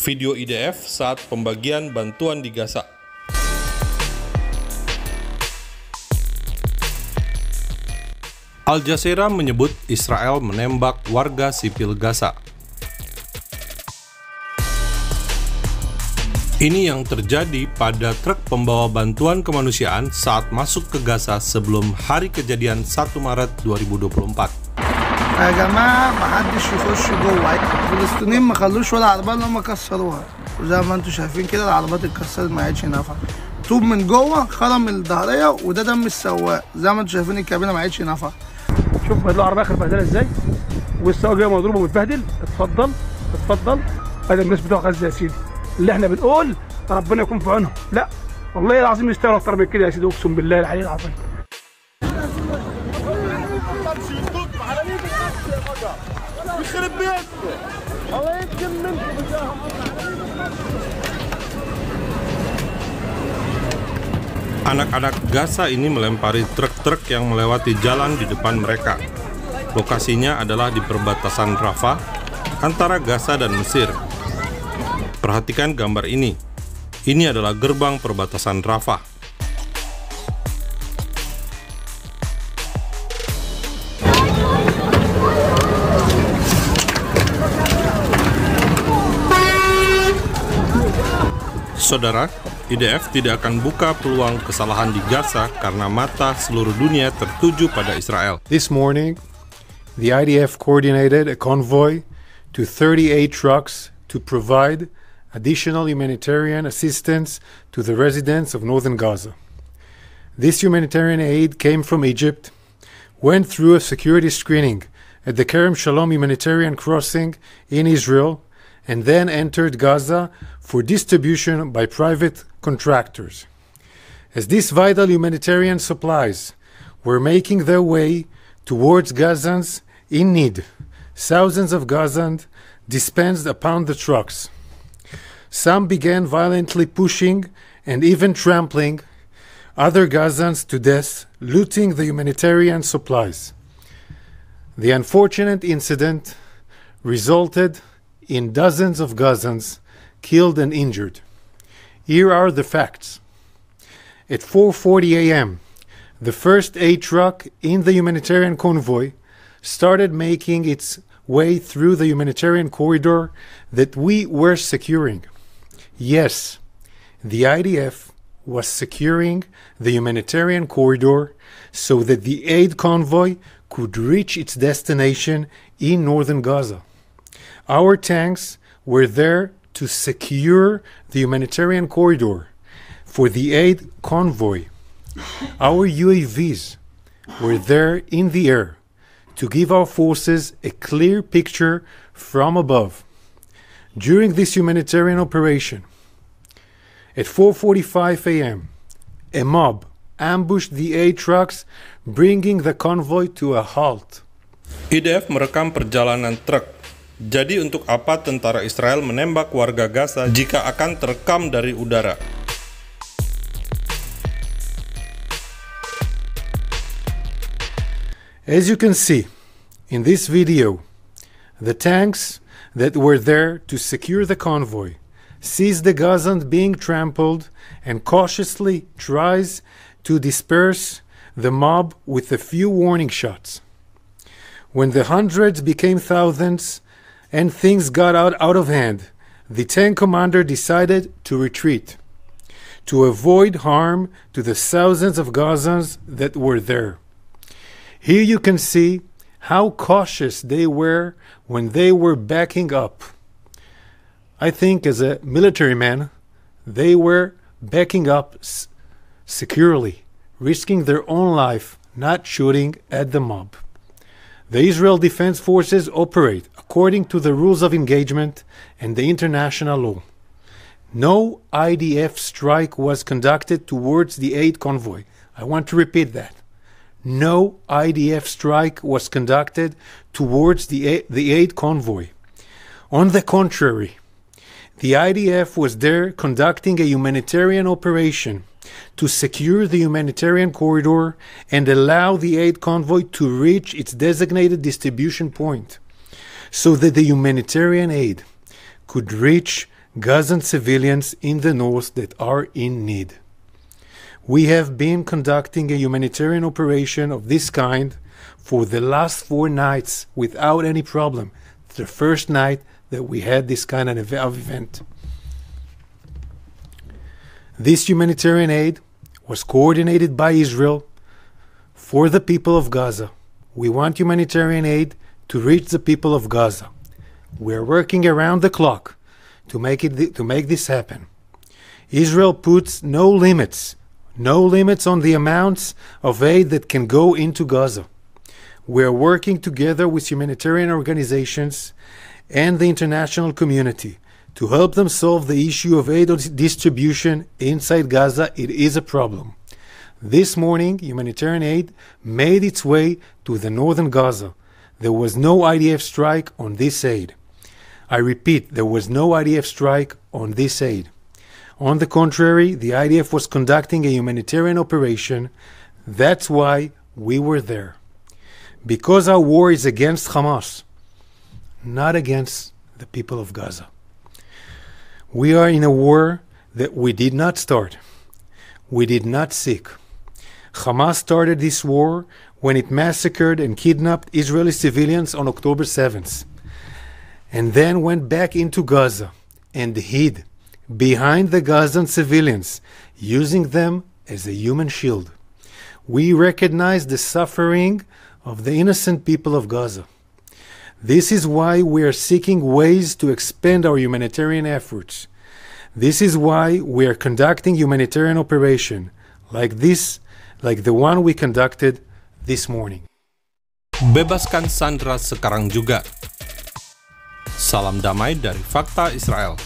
Video IDF saat pembagian bantuan di Gaza. Al Jazeera menyebut Israel menembak warga sipil Gaza. Ini yang terjadi pada truk pembawa bantuan kemanusiaan saat masuk ke Gaza sebelum hari kejadian 1 Maret 2024. يا جماعة محدش يخش جوه، الفلسطينيين ما خلوش ولا عربية اللي هم كسروها، وزي ما انتم شايفين كده العربيات اتكسرت ما عادش نافعة. طوب من جوه خرم الظهرية وده دم السواق، زي ما انتم شايفين الكابينة ما عادش نافعة. شوف بدلوا العربية اخر بهدلة ازاي، والسواق جاي مضروب ومتبهدل. اتفضل اتفضل، ادي الناس بتوع غزة يا سيدي اللي احنا بنقول ربنا يكون في عونهم. لا والله العظيم يستاهلوا اكتر من كده يا سيدي، اقسم بالله العلي العظيم. يخرب بيتكم الله يكرم منكم. Anak-anak Gaza ini melempari truk-truk yang melewati jalan di depan mereka. Lokasinya adalah di perbatasan Rafah antara Gaza dan Mesir. Perhatikan gambar ini. Ini adalah gerbang perbatasan Rafah. Saudara, IDF tidak akan buka peluang kesalahan di Gaza karena mata seluruh dunia tertuju pada Israel. This morning, the IDF coordinated a convoy to 38 trucks to provide additional humanitarian assistance to the residents of northern Gaza. This humanitarian aid came from Egypt, went through a security screening at the Kerem Shalom humanitarian crossing in Israel, and then entered Gaza for distribution by private contractors. As these vital humanitarian supplies were making their way towards Gazans in need, thousands of Gazans dispensed upon the trucks. Some began violently pushing and even trampling other Gazans to death, looting the humanitarian supplies. The unfortunate incident resulted in dozens of Gazans killed and injured. Here are the facts. At 4:40 a.m., the first aid truck in the humanitarian convoy started making its way through the humanitarian corridor that we were securing. Yes, the IDF was securing the humanitarian corridor so that the aid convoy could reach its destination in northern Gaza. Our tanks were there to secure the humanitarian corridor for the aid convoy. Our UAVs were there in the air to give our forces a clear picture from above. During this humanitarian operation, at 4:45 a.m., a mob ambushed the aid trucks, bringing the convoy to a halt. IDF merekam perjalanan truk. Jadi untuk apa tentara Israel menembak warga Gaza jika akan terekam dari udara? As you can see in this video, the tanks that were there to secure the convoy sees the Gazans being trampled and cautiously tries to disperse the mob with a few warning shots. When the hundreds became thousands and things got out of hand, the tank commander decided to retreat to avoid harm to the thousands of Gazans that were there. Here you can see how cautious they were when they were backing up. I think as a military man, they were backing up securely, risking their own life, not shooting at the mob. The Israel Defense Forces operate according to the rules of engagement and the international law. No IDF strike was conducted towards the aid convoy. I want to repeat that. No IDF strike was conducted towards the aid convoy. On the contrary, the IDF was there conducting a humanitarian operation to secure the humanitarian corridor and allow the aid convoy to reach its designated distribution point, so that the humanitarian aid could reach Gazan civilians in the north that are in need. We have been conducting a humanitarian operation of this kind for the last 4 nights without any problem. It's the first night that we had this kind of event. This humanitarian aid was coordinated by Israel for the people of Gaza. We want humanitarian aid to reach the people of Gaza. We're working around the clock to make this happen. Israel puts no limits on the amounts of aid that can go into Gaza. We're working together with humanitarian organizations and the international community to help them solve the issue of aid distribution inside Gaza. It is a problem. This morning, humanitarian aid made its way to the northern Gaza. There was no IDF strike on this aid. I repeat, there was no IDF strike on this aid. On the contrary, the IDF was conducting a humanitarian operation. That's why we were there. Because our war is against Hamas, not against the people of Gaza. We are in a war that we did not start. We did not seek. Hamas started this war when it massacred and kidnapped Israeli civilians on October 7th, and then went back into Gaza and hid behind the Gazan civilians, using them as a human shield. We recognize the suffering of the innocent people of Gaza. This is why we are seeking ways to expand our humanitarian efforts. This is why we are conducting humanitarian operation like the one we conducted this morning. Bebaskan Sandra sekarang juga. Salam damai dari Fakta Israel.